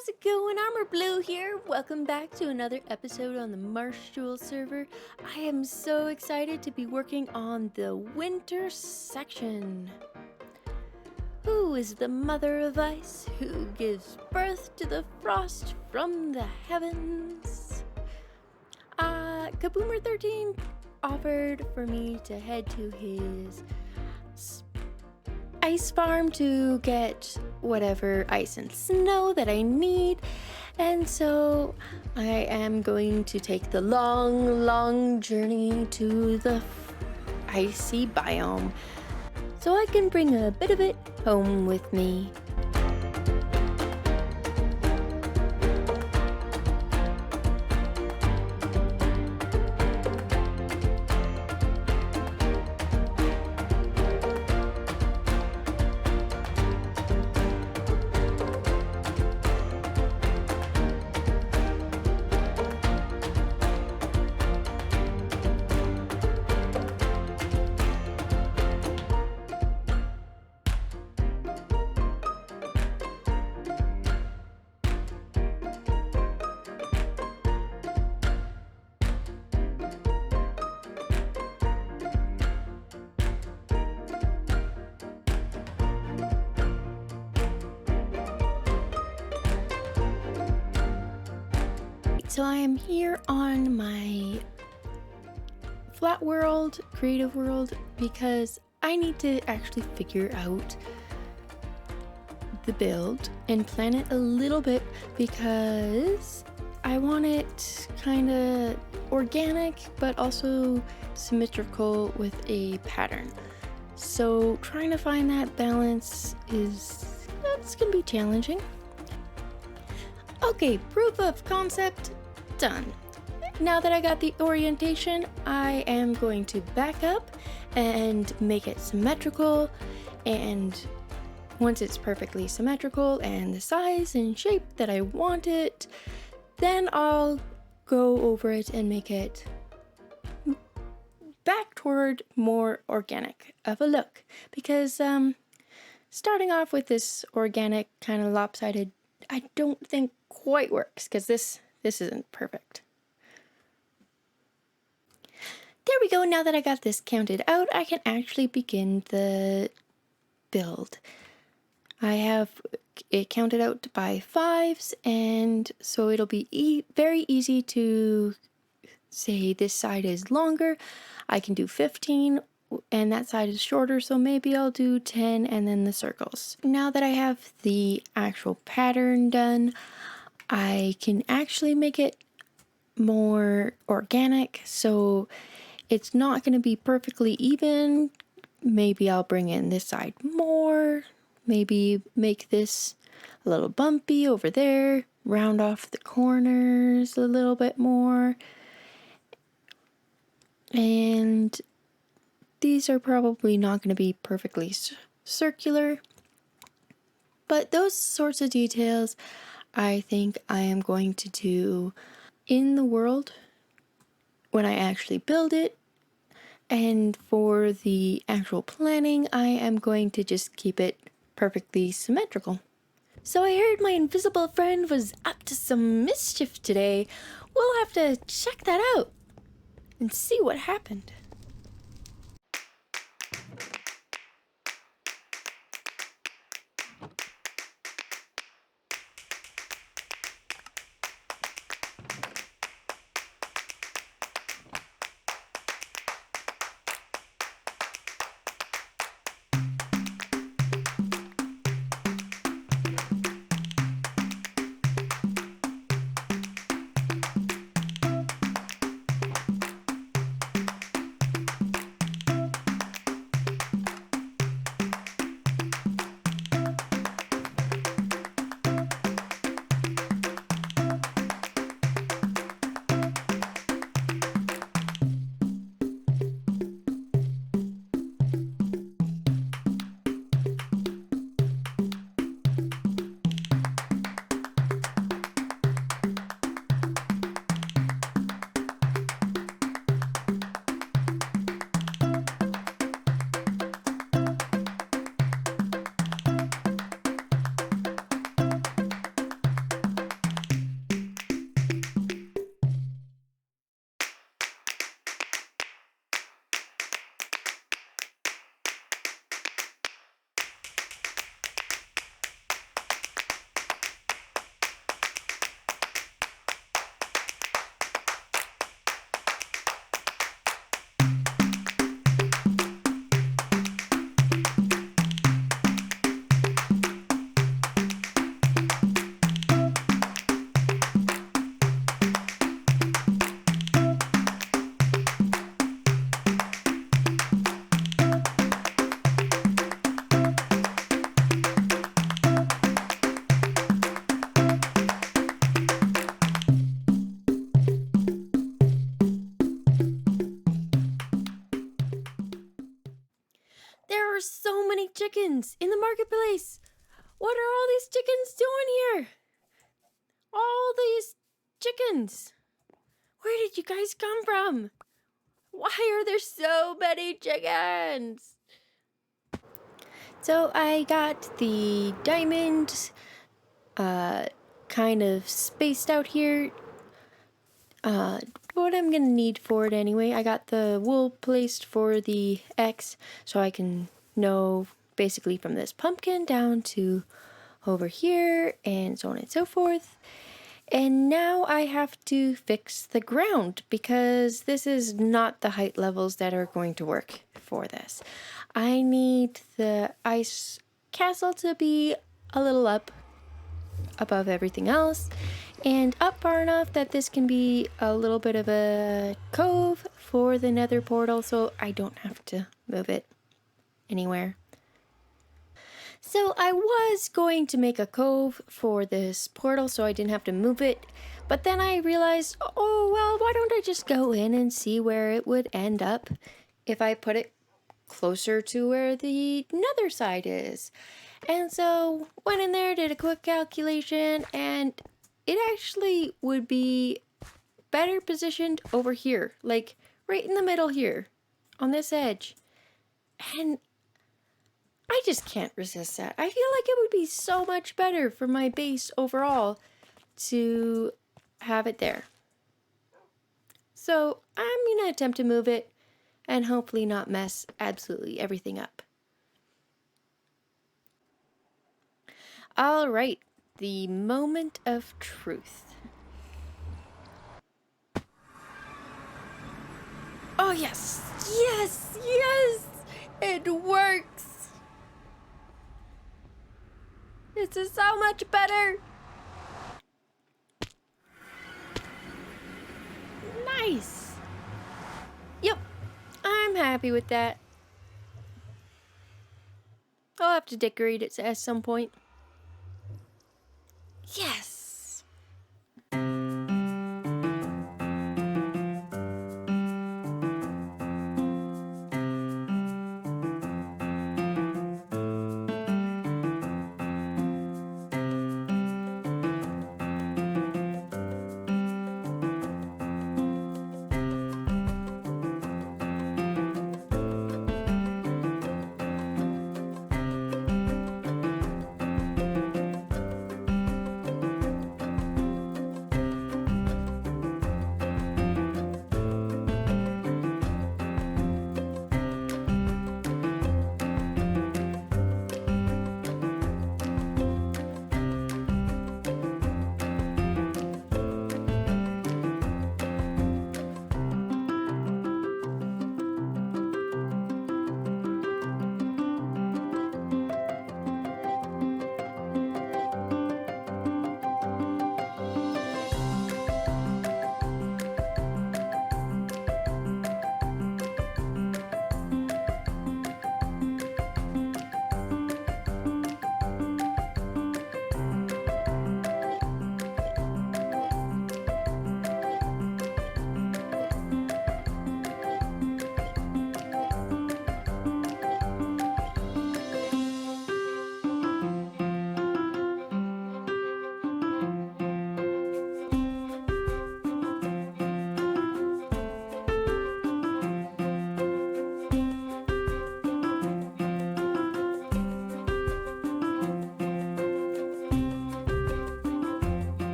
How's it going? Armor Blue here. Welcome back to another episode on the Marshjewel server. I am so excited to be working on the winter section. Who is the mother of ice? Who gives birth to the frost from the heavens? Kaboomer13 offered for me to head to his ice farm to get whatever ice and snow that I need, and so I am going to take the long journey to the icy biome so I can bring a bit of it home with me. So I am here on my flat world, creative world, because I need to actually figure out the build and plan it a little bit, because I want it kind of organic but also symmetrical with a pattern. So trying to find that balance that's gonna be challenging. Okay, proof of concept done. Now that I got the orientation, I am going to back up and make it symmetrical, and once it's perfectly symmetrical and the size and shape that I want it, then I'll go over it and make it back toward more organic of a look, because starting off with this organic kind of lopsided, I don't think quite works, because this isn't perfect. There we go. Now that I got this counted out, I can actually begin the build. I have it counted out by 5s, and so it'll be very easy to say this side is longer. I can do 15 and that side is shorter, so maybe I'll do 10 and then the circles. Now that I have the actual pattern done, I can actually make it more organic, so it's not going to be perfectly even. Maybe I'll bring in this side more, maybe make this a little bumpy over there, round off the corners a little bit more, and these are probably not going to be perfectly circular, but those sorts of details I think I am going to do in the world when I actually build it. And for the actual planning, I am going to just keep it perfectly symmetrical. So I heard my invisible friend was up to some mischief today. We'll have to check that out and see what happened. chickens in the marketplace. What are all these chickens doing here? All these chickens. Where did you guys come from? Why are there so many chickens? So I got the diamonds kind of spaced out here. What I'm gonna need for it anyway. I got the wool placed for the X so I can know basically from this pumpkin down to over here and so on and so forth. And now I have to fix the ground because this is not the height levels that are going to work for this. I need the ice castle to be a little up above everything else and up far enough that this can be a little bit of a cove for the nether portal so I don't have to move it anywhere. So I was going to make a cove for this portal so I didn't have to move it, but then I realized, oh well, why don't I just go in and see where it would end up if I put it closer to where the nether side is. And so went in there, did a quick calculation, and it actually would be better positioned over here, like right in the middle here on this edge. And I just can't resist that. I feel like it would be so much better for my base overall to have it there. So I'm gonna attempt to move it and hopefully not mess absolutely everything up. All right, the moment of truth. Oh yes, yes, yes, it works. This is so much better. Nice. Yep, I'm happy with that. I'll have to decorate it at some point. Yes.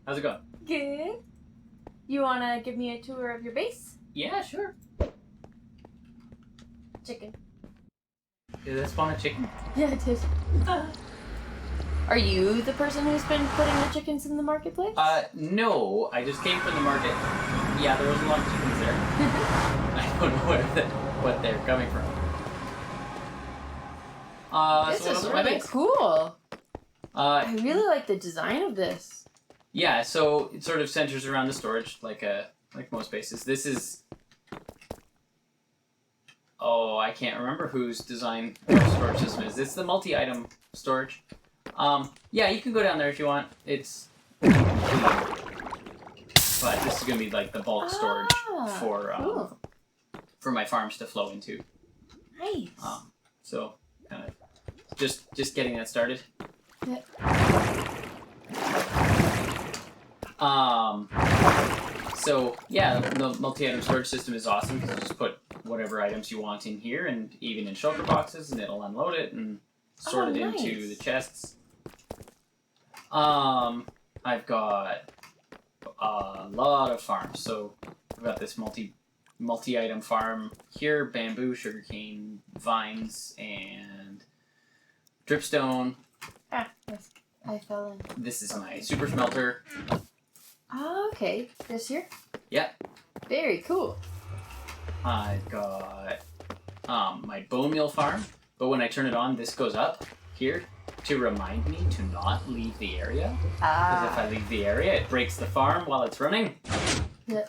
How's it going? Good. You wanna give me a tour of your base? Yeah, sure. Chicken. Did that spawn a chicken? Yeah, it did. Are you the person who's been putting the chickens in the marketplace? No. I just came from the market. Yeah, there was a lot of chickens there. I don't know what they're coming from. This so is really cool. I really like the design of this. Yeah, so it sort of centers around the storage, like most bases. This is... Oh, I can't remember whose design the storage system is. It's the multi-item storage. Yeah, you can go down there if you want. It's... but this is going to be like the bulk storage Cool. for my farms to flow into. Nice. So kind of just getting that started. Yeah. So yeah, the multi-item storage system is awesome because you just put whatever items you want in here, and even in shulker boxes, and it'll unload it and sort it into the chests. I've got a lot of farms, so I've got this multi-item farm here: bamboo, sugarcane, vines, and dripstone. Ah, yes. I fell in. This is my super smelter. Oh, okay. This here? Yep. Very cool. I've got my bone meal farm, but when I turn it on, this goes up here to remind me to not leave the area. Because if I leave the area, it breaks the farm while it's running. Yeah.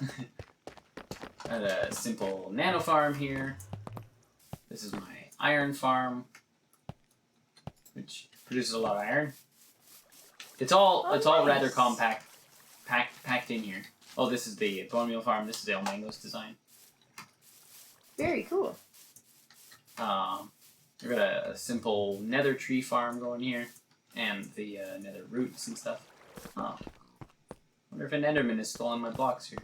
Got a simple nano farm here. This is my iron farm, which produces a lot of iron. It's all rather compact, packed in here. Oh, this is the bone meal farm. This is El Mango's design. Very cool. We've got a simple nether tree farm going here, and the nether roots and stuff. Oh, wonder if an enderman is stolen my blocks here.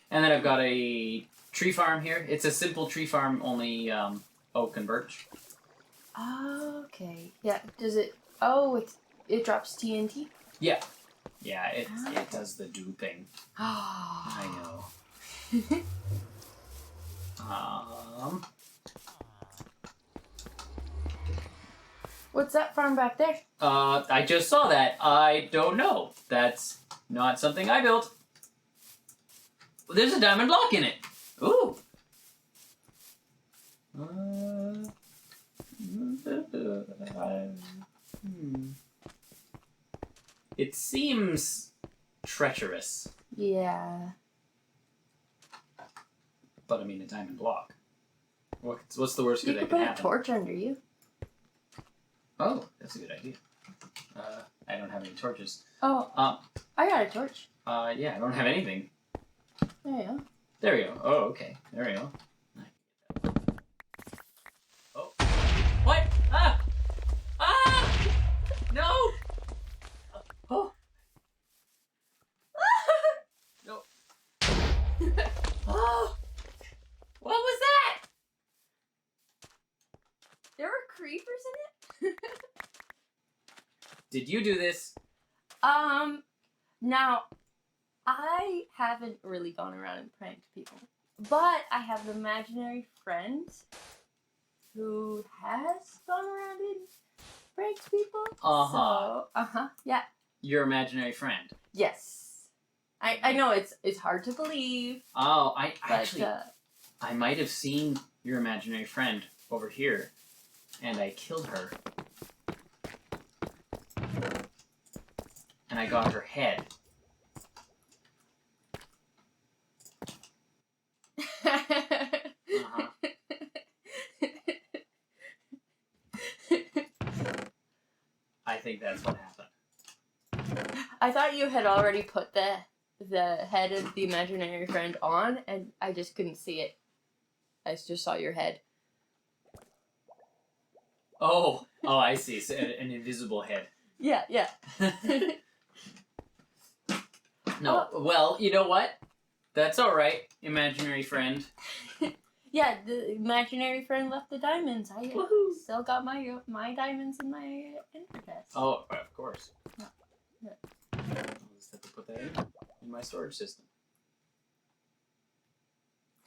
And then I've got a tree farm here. It's a simple tree farm, only oak and birch. Okay. Yeah. Does it? Oh, it drops TNT. Yeah. Yeah, it does the do thing. I know. What's that farm back there? I just saw that. I don't know. That's not something I built. There's a diamond block in it. Ooh. It seems treacherous. Yeah. But I mean, a diamond block. What's the worst You that could can put happen? a torch under you. Oh, that's a good idea. I don't have any torches. Oh. I got a torch. Yeah, I don't have anything. There you go. There we go. Oh, okay. There we go. Oh. What? Ah! Ah! No! Oh. No. Oh! What was that? There were creepers in it? Did you do this? Now, I haven't really gone around and pranked people, but I have an imaginary friend who has gone around and pranked people. So, yeah. Your imaginary friend. Yes. I know it's hard to believe. Oh, But, I might have seen your imaginary friend over here, and I killed her. And I got her head. I think that's what happened. I thought you had already put the head of the imaginary friend on, and I just couldn't see it. I just saw your head. Oh, I see. So an invisible head. Yeah. No, well, you know what? That's all right, imaginary friend. Yeah, the imaginary friend left the diamonds. I Woohoo. still got my diamonds in my ender chest. Oh, of course. Yeah. I'll just have to put that in my storage system.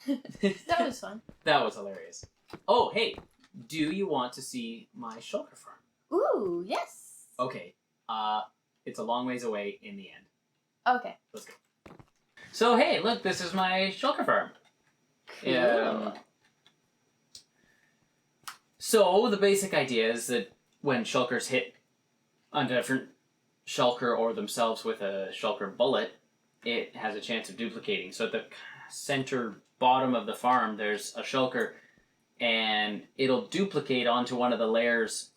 That was fun. That was hilarious. Oh, hey, do you want to see my shulker farm? Ooh, yes. Okay, it's a long ways away in the end. Okay. Let's go. So, hey, look, this is my shulker farm. Cool. So, the basic idea is that when shulkers hit a different shulker or themselves with a shulker bullet, it has a chance of duplicating. So, at the center bottom of the farm, there's a shulker, and it'll duplicate onto one of the layers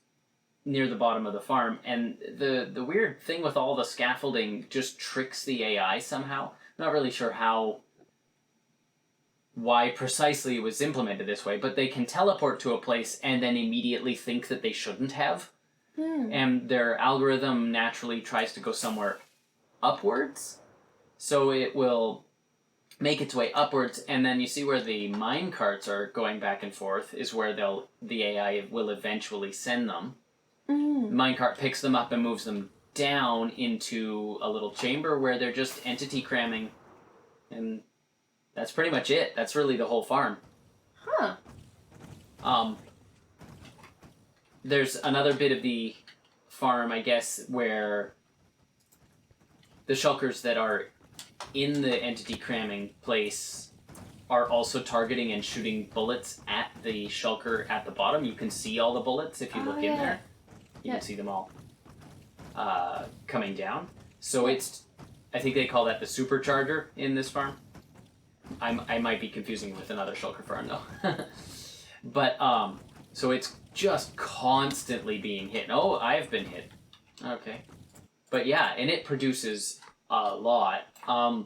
near the bottom of the farm, and the weird thing with all the scaffolding just tricks the AI somehow. Not really sure why precisely it was implemented this way, but they can teleport to a place and then immediately think that they shouldn't have. And their algorithm naturally tries to go somewhere upwards, so it will make its way upwards, and then you see where the mine carts are going back and forth is where the AI will eventually send them. The minecart picks them up and moves them down into a little chamber where they're just entity cramming, and that's pretty much it. That's really the whole farm. Huh. There's another bit of the farm, I guess, where the shulkers that are in the entity cramming place are also targeting and shooting bullets at the shulker at the bottom. You can see all the bullets if you look in there. You can see them all coming down. So it's, I think they call that the supercharger in this farm. I might be confusing with another shulker farm though. But so it's just constantly being hit. Oh, I've been hit. Okay. But yeah, and it produces a lot. I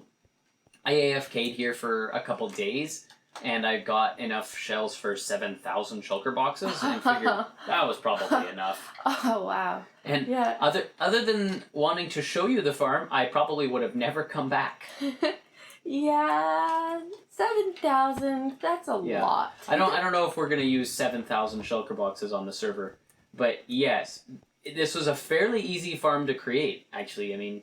AFK'd here for a couple days, and I got enough shells for 7,000 shulker boxes, and figured that was probably enough. Oh, wow. And yeah. other than wanting to show you the farm, I probably would have never come back. Yeah, 7,000. That's a lot. I don't know if we're gonna use 7,000 shulker boxes on the server, but yes, this was a fairly easy farm to create. Actually, I mean,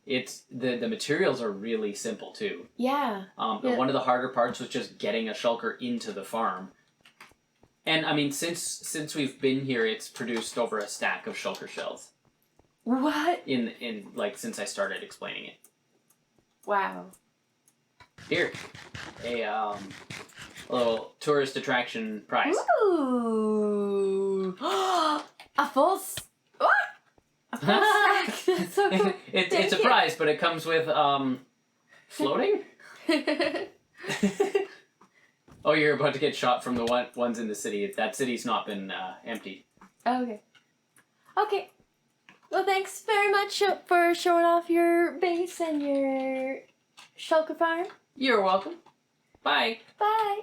it's the materials are really simple too. Yeah. One of the harder parts was just getting a shulker into the farm. And I mean, since we've been here, it's produced over a stack of shulker shells. What? In like since I started explaining it. Wow. Here, a little tourist attraction prize. Ooh. A full stack. That's so It's a prize, but it comes with floating. Oh, you're about to get shot from the ones in the city. That city's not been emptied. Okay. Okay. Well, thanks very much for showing off your base and your shulker farm. You're welcome. Bye. Bye.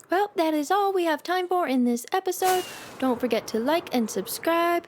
Well, that is all we have time for in this episode. Don't forget to like and subscribe.